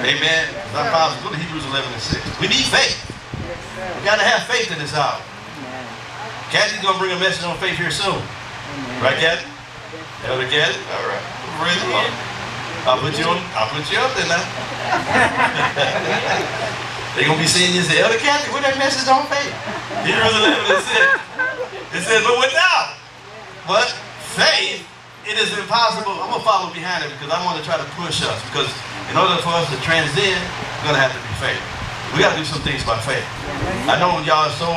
Amen. Our Father, go to Hebrews 11:6. We need faith. We got to have faith in this hour. Kathy's going to bring a message on faith here soon. Right, Kathy? Elder Kathy? All right. Praise the Lord. I'll put you up there now. They're going to be seeing you and say, Elder Kathy, what that message on faith? Hebrews 11:6. It says, but without what? Faith, it is impossible. I'm going to follow behind it because I want to try to push us. Because in order for us to transcend, we're going to have to be faith. We got to do some things by faith. I know y'all are so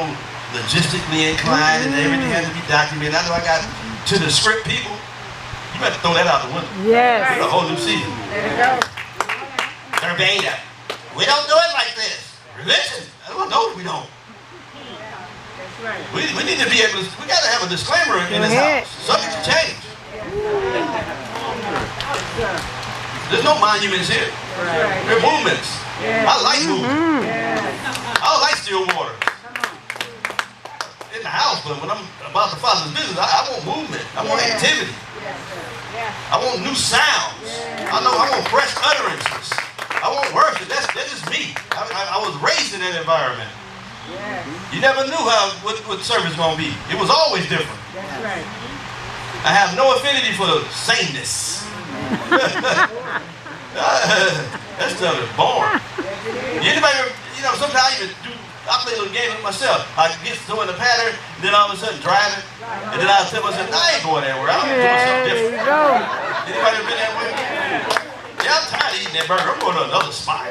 logistically inclined and everything has to be documented. I know I got to the script people. You better throw that out the window. Yes. For the whole new season. There you go. Verbatim. We don't do it like this. Religion? No, we don't. That's right. We need to be able to, we got to have a disclaimer in this house. Subject to change. There's no monuments here. Right. They're movements. Yeah. I like movement. Yeah. I don't like still water. In the house, but when I'm about the Father's business, I want movement. I want activity. I want new sounds. I want fresh utterances. I want worship. That's just me. I was raised in that environment. You never knew what service was going to be. It was always different. That's right. I have no affinity for sameness. That stuff is boring. Anybody, sometimes I play a little game with myself. I get so in the pattern, then all of a sudden driving, and then I tell myself, I ain't going anywhere. I'm doing something different. Anybody ever been that way? Yeah, I'm tired of eating that burger. I'm going to another spot.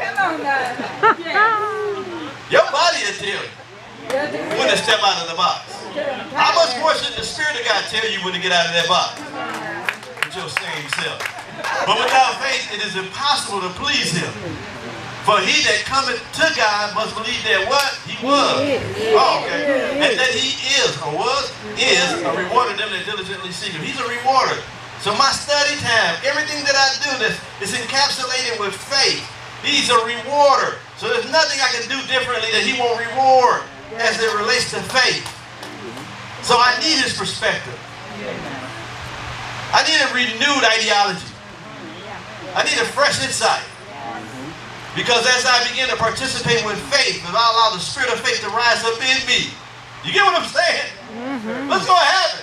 Your body will tell you when to step out of the box. How much more should the Spirit of God tell you when to get out of that box? With your same self. But without faith, it is impossible to please Him. For he that cometh to God must believe that what? He was. Oh, okay. And that He is, or is a rewarder of them that diligently seek Him. He's a rewarder. So my study time, everything that I do is encapsulated with faith. He's a rewarder. So there's nothing I can do differently that He won't reward as it relates to faith. So I need His perspective. I need a renewed ideology. I need a fresh insight. Because as I begin to participate with faith, and I allow the spirit of faith to rise up in me, you get what I'm saying? What's going to happen?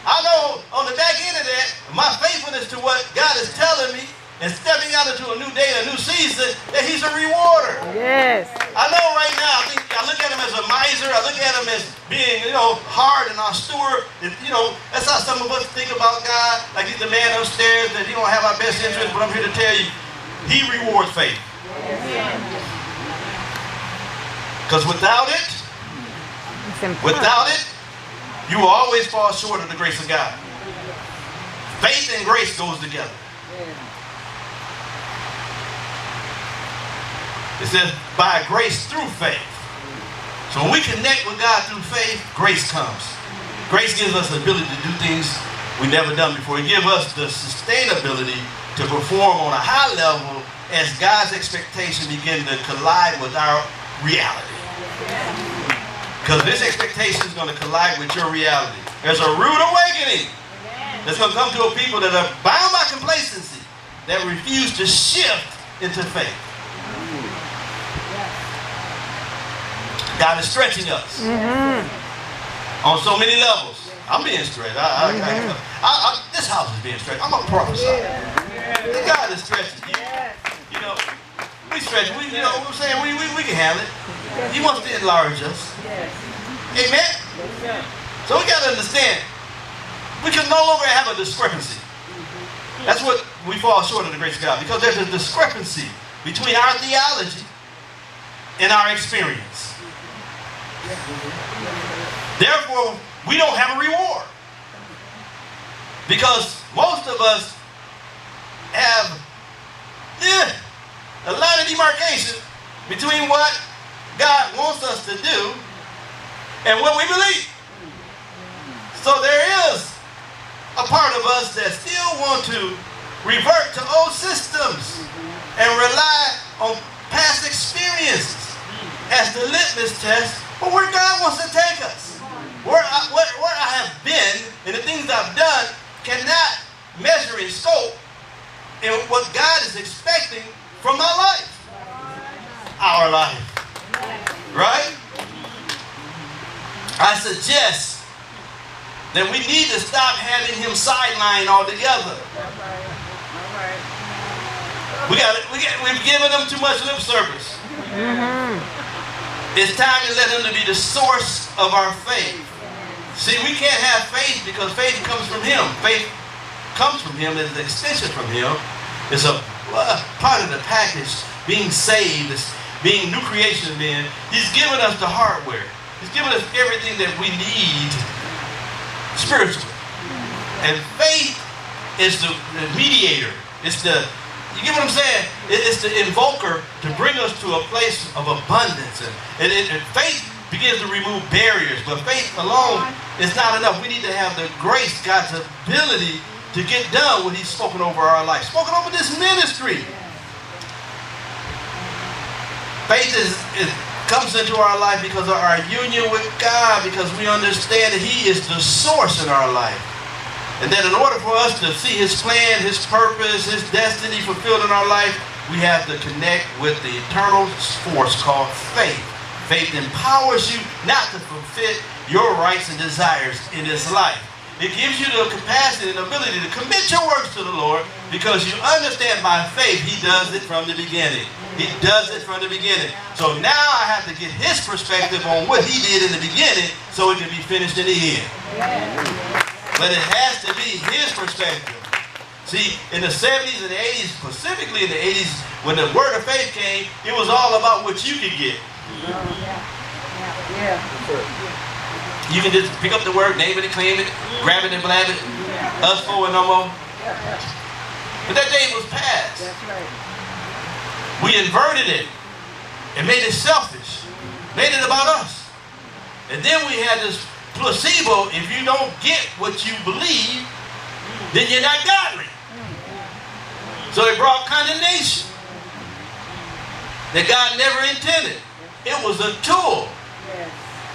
I know on the back end of that, my faithfulness to what God is telling me and stepping out into a new day and a new season, that He's a rewarder. Yes. I know right now, I look at Him as a miser. I look at Him as being, hard and austere. That's how some of us think about God. Like He's the man upstairs, that He don't have our best interest. But I'm here to tell you, He rewards faith. Because without it, you will always fall short of the grace of God. Faith and grace goes together. It says, by grace through faith. So when we connect with God through faith, grace comes. Grace gives us the ability to do things we've never done before. It gives us the sustainability to perform on a high level as God's expectation begin to collide with our reality. Because this expectation is going to collide with your reality. There's a rude awakening that's going to come to a people that are bound by complacency, that refuse to shift into faith. God is stretching us on so many levels. I'm being stretched. This house is being stretched. I'm a prophesy. God is stretching you. We stretch. We can handle it. He wants to enlarge us. Amen. So we got to understand, we can no longer have a discrepancy. That's what we fall short of the grace of God, because there's a discrepancy between our theology and our experience. Therefore, we don't have a reward, because most of us have a line of demarcation between what God wants us to do and what we believe. So there is a part of us that still want to revert to old systems and rely on past experiences as the litmus test for where God wants to take us. Where I have been and the things I've done cannot measure in scope in what God is expecting from my life. our life. Right? I suggest that we need to stop having him sidelined altogether. We've given him too much lip service. It's time to let him to be the source of our faith. See, we can't have faith because faith comes from him. Faith comes from him. It's an extension from him. It's a part of the package. Being saved, being new creation men. He's given us the hardware. He's given us everything that we need spiritually. And faith is the mediator. It's the, you get what I'm saying? It's the invoker to bring us to a place of abundance. And faith begins to remove barriers, but faith alone is not enough. We need to have the grace, God's ability to get done what he's spoken over our life, spoken over this ministry. Faith comes into our life because of our union with God, because we understand that he is the source in our life. And that in order for us to see his plan, his purpose, his destiny fulfilled in our life, we have to connect with the eternal force called faith. Faith empowers you not to fulfill your rights and desires in this life. It gives you the capacity and ability to commit your works to the Lord because you understand by faith he does it from the beginning. He does it from the beginning. So now I have to get his perspective on what he did in the beginning so it can be finished in the end. But it has to be his perspective. See, in the 70s and the 80s, specifically in the 80s, when the word of faith came, it was all about what you could get. You can just pick up the word, name it and claim it, grab it and blab it. Us for and no more. But that day was past. We inverted it and made it selfish. Made it about us. And then we had this placebo. If you don't get what you believe, then you're not godly. So it brought condemnation that God never intended. It was a tool.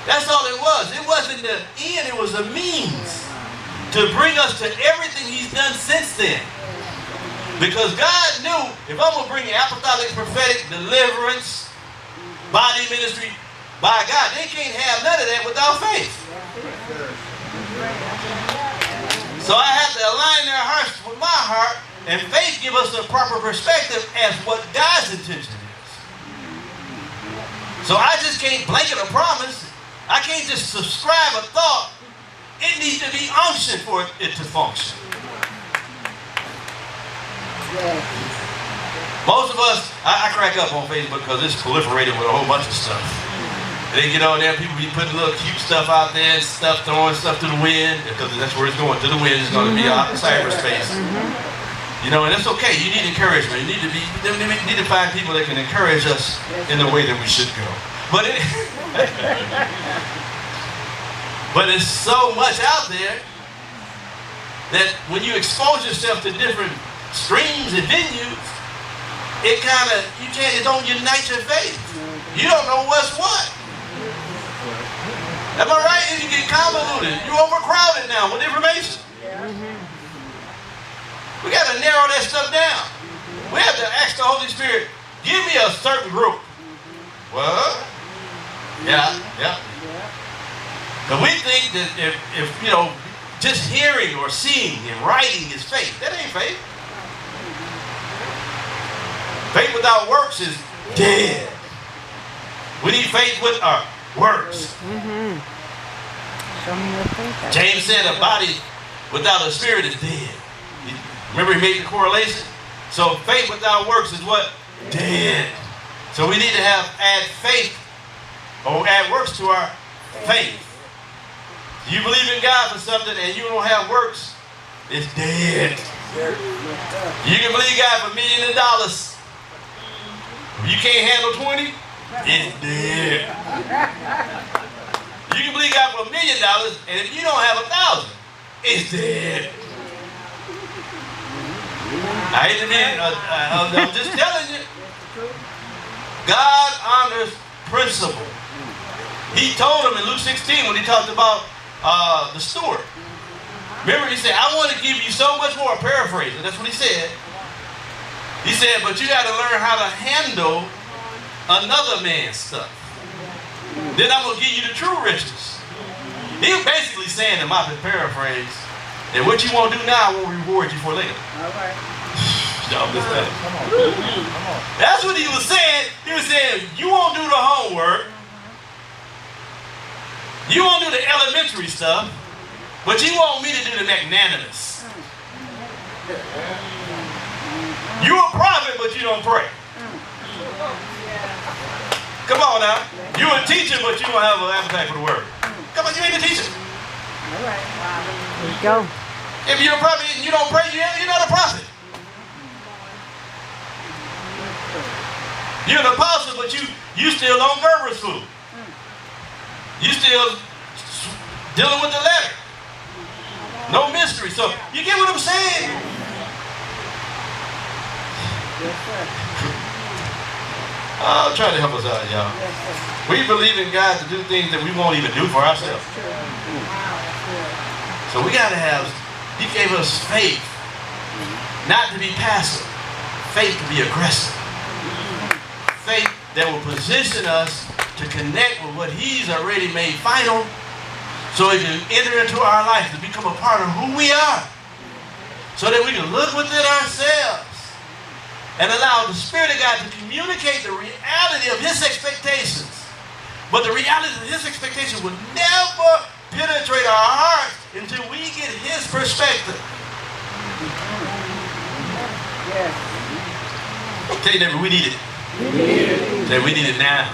That's all it was. It wasn't the end, it was a means to bring us to everything he's done since then. Because God knew if I'm going to bring apostolic, prophetic, deliverance, body ministry, by God, they can't have none of that without faith. So I have to align their hearts with my heart, and faith give us a proper perspective as what God's intention is. So I just can't blanket a promise. I can't just subscribe a thought. It needs to be unction for it to function. Most of us, I crack up on Facebook because it's proliferated with a whole bunch of stuff. They get on there, people be putting little cute stuff out there, stuff throwing stuff to the wind, because that's where it's going. To the wind, it's going to be out in cyberspace. You know, and it's okay. You need encouragement. You need to find people that can encourage us in the way that we should go. But but it's so much out there that when you expose yourself to different streams and venues, it don't unite your faith. You don't know what's what. Am I right? And you get convoluted. You're overcrowded now with information. We got to narrow that stuff down. We have to ask the Holy Spirit, give me a certain group. What? Yeah. But we think that if you know, just hearing or seeing and writing is faith. That ain't faith. Faith without works is dead. We need faith with our works. James said a body without a spirit is dead. Remember he made the correlation? So faith without works is what? Dead. So we need to add faith or add works to our faith. You believe in God for something and you don't have works, it's dead. You can believe God for millions of dollars. You can't handle 20, it's dead. You can believe God for $1 million, and if you don't have 1,000, it's dead. I hate to be, I'm just telling you. God honors principle. He told him in Luke 16 when he talked about the steward. Remember, he said, I want to give you so much more, paraphrasing. That's what he said. He said, but you got to learn how to handle another man's stuff. Then I'm going to give you the true riches. He was basically saying, in Moffett paraphrase, that what you won't do now will reward you for later. All right. Y'all understand? That's what he was saying. He was saying, you won't do the homework. You won't do the elementary stuff. But you want me to do the magnanimous. You're a prophet, but you don't pray. Come on now. You're a teacher, but you don't have an appetite for the word. Come on, you ain't a teacher. All right. There you go. If you're a prophet and you don't pray, you're not a prophet. You're an apostle, but you still on Gerber's food. You still dealing with the letter. No mystery. So you get what I'm saying? Yes, sir. I'm trying to help us out, y'all. Yes, sir. We believe in God to do things that we won't even do for ourselves. So we got to have, he gave us faith, not to be passive, faith to be aggressive. Faith that will position us to connect with what he's already made final, so it can enter into our life to become a part of who we are, so that we can look within ourselves and allow the Spirit of God to communicate the reality of his expectations. But the reality of his expectations will never penetrate our hearts until we get his perspective. Yes. Tell your neighbor, we need it. Say, we need it now.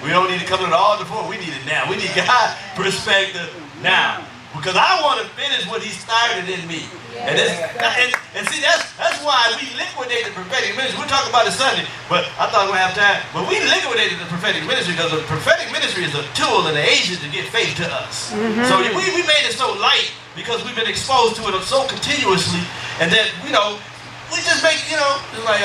We don't need to come to the altar for it. We need it now. We need God's perspective now. Because I want to finish what he started in me. And see, that's why we liquidated the prophetic ministry. We'll talk about it Sunday, but I thought we would have time. But we liquidated the prophetic ministry because the prophetic ministry is a tool and an agent to get faith to us. So we made it so light because we've been exposed to it so continuously, and that, we just make, it's like,